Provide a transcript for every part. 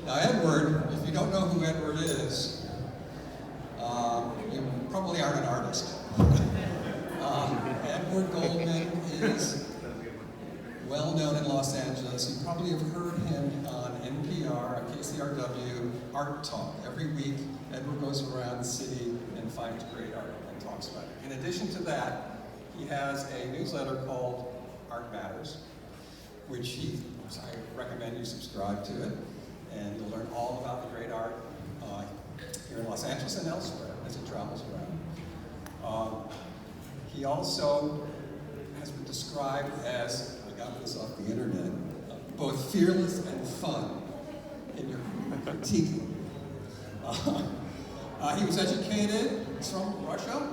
Now Edward, if you don't know who Edward is, you probably aren't an artist. Edward Goldman is well known in Los Angeles. You probably have heard him on NPR, KCRW, Art Talk. Every week, Edward goes around the city and finds great art and talks about it. In addition to that, he has a newsletter called Art Matters, which I recommend you subscribe to it, and you'll learn all about the great art here in Los Angeles and elsewhere as he travels around. He also has been described as, I got this off the internet, both fearless and fun in your critiquing. He was educated, he's from Russia,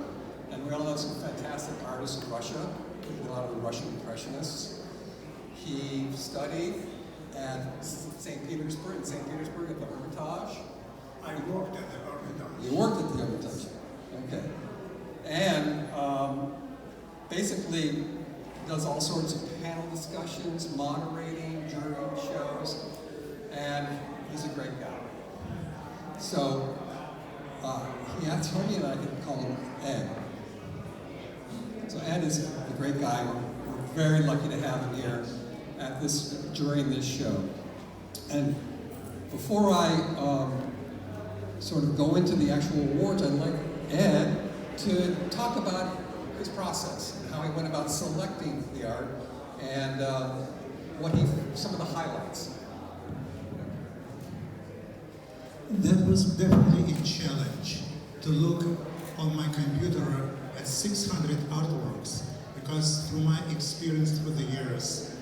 and we all know some fantastic artists in Russia, a lot of the Russian Impressionists. He studied at St. Petersburg, at the Hermitage. I worked at the Hermitage. You worked at the Hermitage, okay. And basically does all sorts of panel discussions, moderating, jury shows, and he's a great guy. So he asked Tony and I could call him Ed. So Ed is a great guy. We're very lucky to have him here at during this show. And before I sort of go into the actual awards, I'd like Ed to talk about his process and how he went about selecting the art and some of the highlights. That was definitely a challenge to look on my computer at 600 artworks, because through my experience through the years,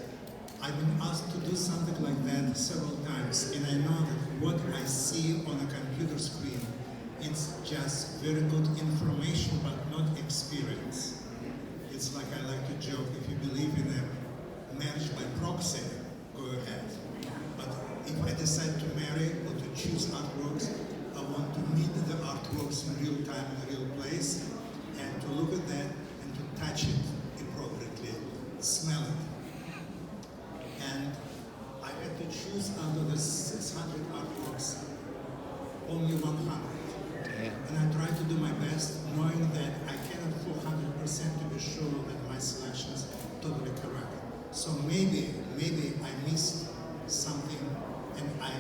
I've been asked to do something like that several times, and I know that what I see on a computer screen, it's just very good information, but not experience. It's like I like to joke, if you believe in a marriage by proxy, go ahead. But if I decide to marry or to choose artworks, I want to meet the artworks in real time, in a real place, and to look at that and to touch it appropriately, smell it. And I had to choose under the 600 artworks, only 100. And I try to do my best, knowing that I cannot 400% to be sure that my selection is totally correct. So maybe I missed something and I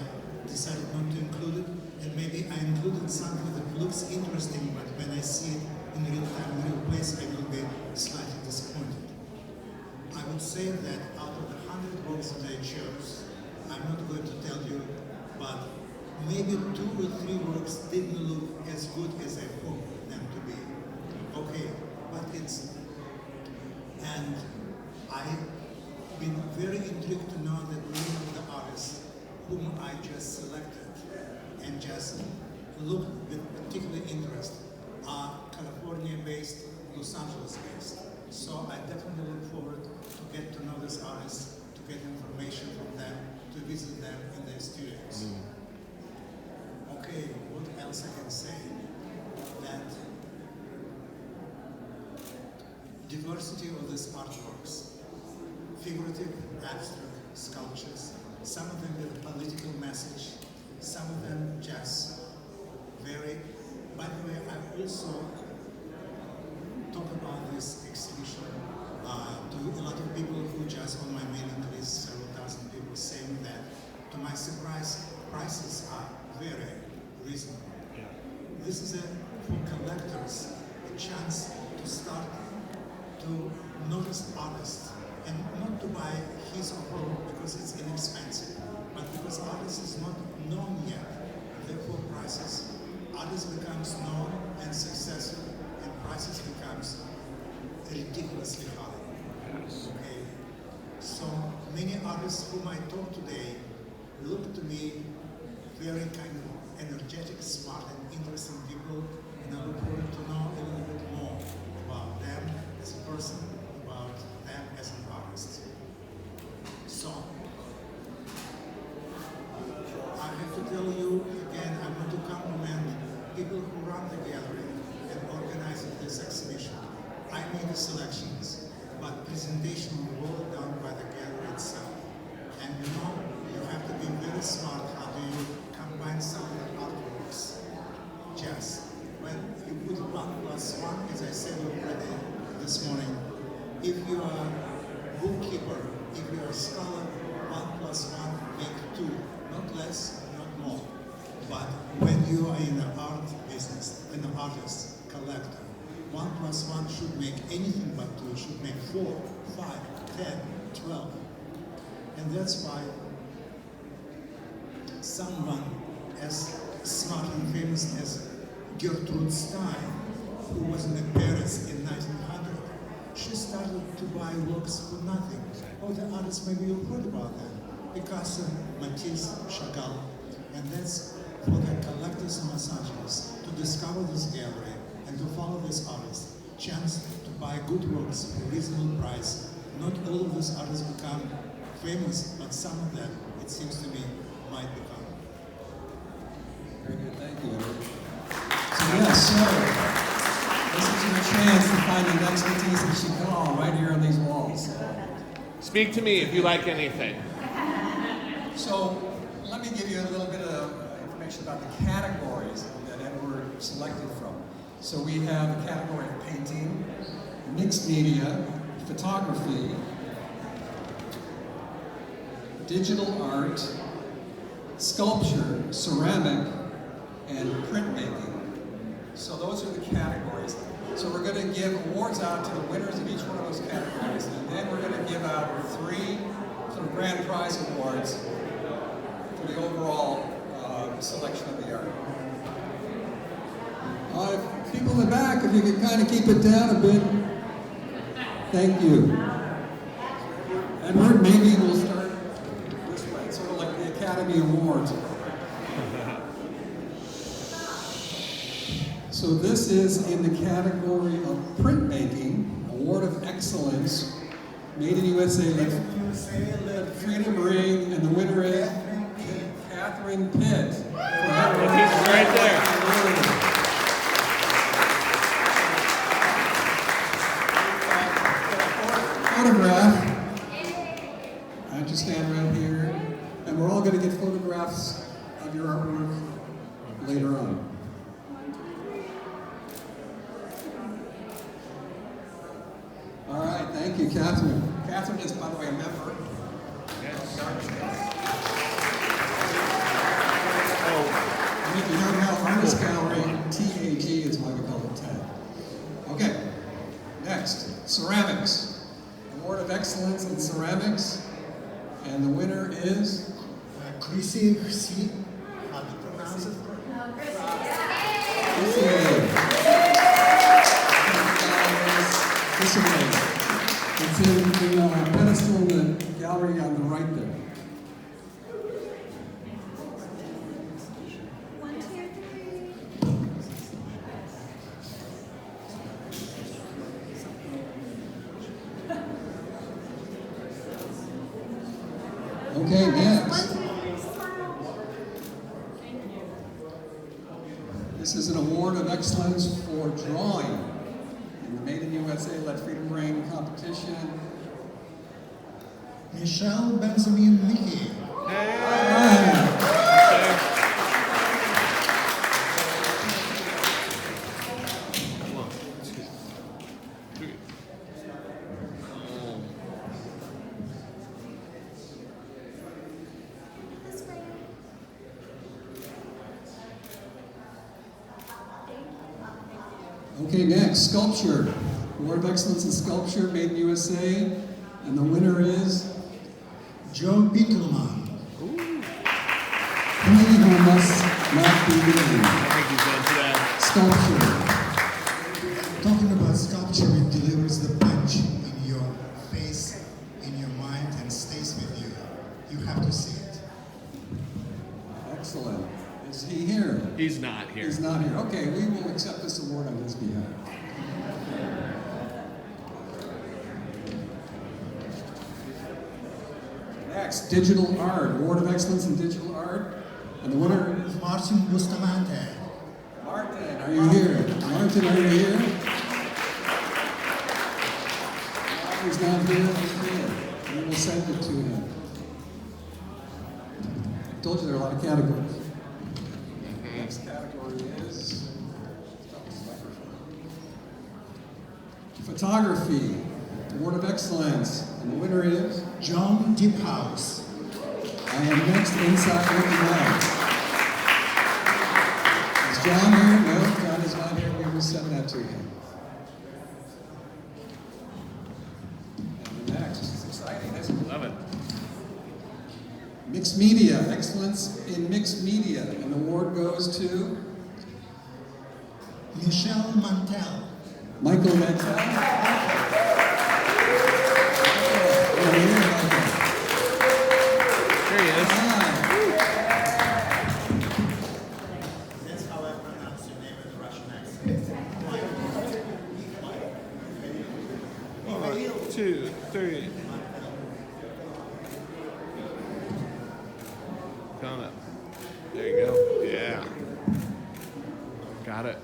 decided not to include it, and maybe I included something that looks interesting, but when I see it in real time, in real place, I will be slightly disappointed. I would say that out of the 100 works that I chose, I'm not going to tell you, but maybe 2 or 3 works didn't look as good as I hoped them to be. Okay, but and I've been very intrigued to know that many of the artists whom I just selected and just looked with particular interest are California-based, Los Angeles-based. So I definitely look forward to get to know these artists, to get information from them, to visit them in their studios. Okay, what else I can say? That diversity of these artworks, figurative, abstract sculptures, some of them with a political message, some of them just very. By the way, I also talk about this exhibition to a lot of people who just on my mailing list, several thousand people saying that, to my surprise, prices are very reasonable. Yeah. This is for collectors, a chance to start to notice artists and not to buy his or her because it's inexpensive, but because artist is not known yet, therefore prices. Artist becomes known and successful, and prices becomes ridiculously high. Yes. Okay. So many artists whom I talk today look to me very kind of energetic, smart, and interesting people, and I look forward to know a little bit more about them as a person, about them as an artist. So, I have to tell you again, I want to compliment people who run the gallery and organize this exhibition. I made the selections, but presentation was all done by the gallery itself. And you know, you have to be very smart how do you you are in the art business, an artist, collector, 1 plus 1 should make anything but 2, should make 4, 5, 10, 12. And that's why someone as smart and famous as Gertrude Stein, who was in Paris in 1900, she started to buy works for nothing. Oh, the artists, maybe you've heard about them. Picasso, Matisse, Chagall. And that's for the collectors and massagers to discover this gallery and to follow this artist. Chance to buy good works for reasonable price. Not all of these artists become famous, but some of them, it seems to me, might become. Very good, thank you. So this is your chance to find an expertise in Chagall right here on these walls. Speak to me if you like anything. So let me give you a little bit of information about the categories that Edward selected from. So we have a category of painting, mixed media, photography, digital art, sculpture, ceramic, and printmaking. So those are the categories. So we're going to give awards out to the winners of each one of those categories, and then we're going to give out 3 sort of grand prize awards for the overall selection of the art. People in the back, if you could kind of keep it down a bit. Thank you. Edward, maybe we'll start this way, sort of like the Academy Awards. So this is in the category of printmaking, Award of Excellence, Made in USA, let Freedom Ring, and the winner is Catherine Pitt. He's right there. Photograph. I have to stand right here, and we're all going to get photographs of your artwork later on. All right, thank you, Catherine. Catherine is, by the way, a member of the Arts Gallery. And if you don't know, Artist Gallery, TAG is why we call it TAG. Okay, next, ceramics. Award of Excellence in Ceramics. And the winner is? Chrissy, how do you pronounce it? This way. It's in the pedestal in the gallery on the right there. Okay, next. This is an award of excellence for drawing in the Made in USA Let Freedom Ring competition. Michelle Benjamin Mickey. Okay, next, sculpture. Award of Excellence in Sculpture, Made in USA. And the winner is? Joe Bittelman. He who must not be named. Thank you, Jen, for that. Sculpture. Talking about sculpture, it delivers the punch in your face, in your mind, and stays with you. You have to see it. Excellent. Is he here? He's not here. He's not here. Okay, we will accept this award on his behalf. Next, digital art. Award of Excellence in Digital Art. And the winner is Martin Bustamante. Martin. Are you here? Martin, are you here? He's not here. He's here. We will send it to him. I told you there are a lot of categories. Next category is photography, Award of Excellence, and the winner is John Deephouse. I am next inside looking out. John here? No, John is not here. We will send that to him. And the next, this is exciting, isn't it? Love it. Mixed Media, Excellence in Mixed Media. An award goes to Michelle Mantel. Michael Mantel. Here he is. That's how I pronounce your name in the Russian accent. 1, 2, 3. Coming up. There you go. Yeah. Got it.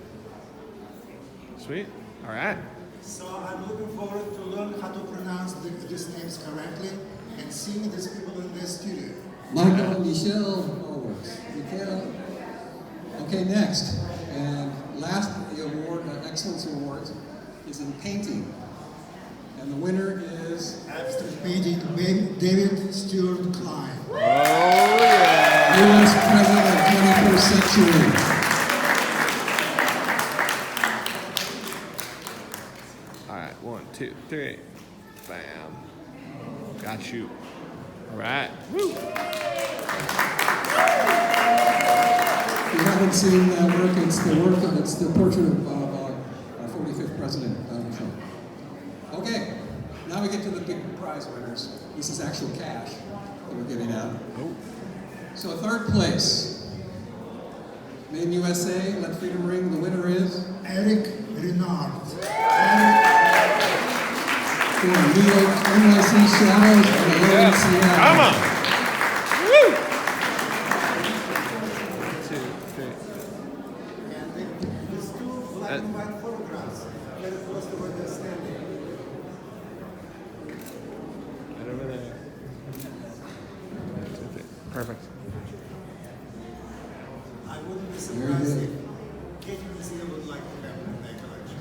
Sweet. All right. So I'm looking forward to learn how to pronounce these names correctly and seeing these people in the studio. Michael, Michelle, Michael. Okay, next. And last, the award, the Excellence Award, is in painting. And the winner is Abstract painting, David Stewart Klein. Oh, yeah. U.S. President of 21st Century. All right. 1, 2, 3. Bam. Got you. All right. Woo. If you haven't seen that work, it's the portrait of our 45th President, Donald Trump. Okay, now we get to the big prize winners. This is actual cash that we're giving out. Oh. So third place, Made in USA, Let Freedom Ring. The winner is Eric Renard. for New York NYC Shadows and the Low in Seattle. Come on. Woo. 2, 3. And these two black and white photographs, very close to where they're standing. Right over there. 2, 3. Perfect. I wouldn't be Very surprised good. if Katie Museum would like to have them in their collection.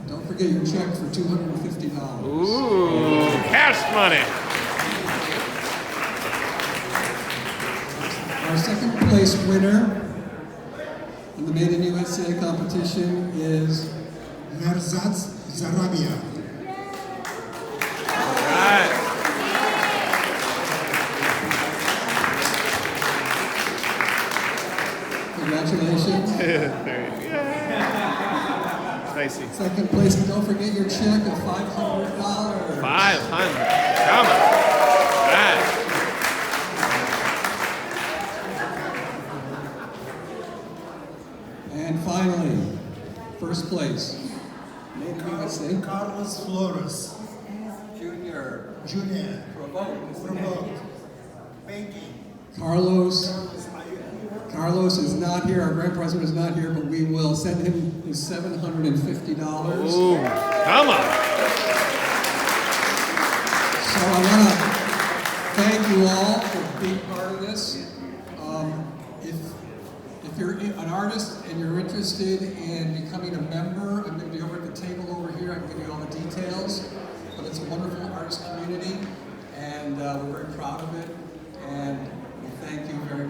Don't forget your check for $250. Ooh, cash money. Our second place winner in the Made in USA competition is Merzat Zarabia. All right. congratulations. There you go. Spicy. Second place, and don't forget your check of $500. 500. Come on. Right. And finally, first place, Made in USA, Carlos Flores. Junior. Junior. Provoked. Painting. Carlos. Are you here? Carlos is not here, our grand president is not here, but we will send him his $750. Ooh, come on. So I want to thank you all for being part of this. If you're an artist and you're interested in becoming a member, I'm going to be over at the table over here. I can give you all the details. But it's a wonderful artist community, and we're very proud of it. And we thank you very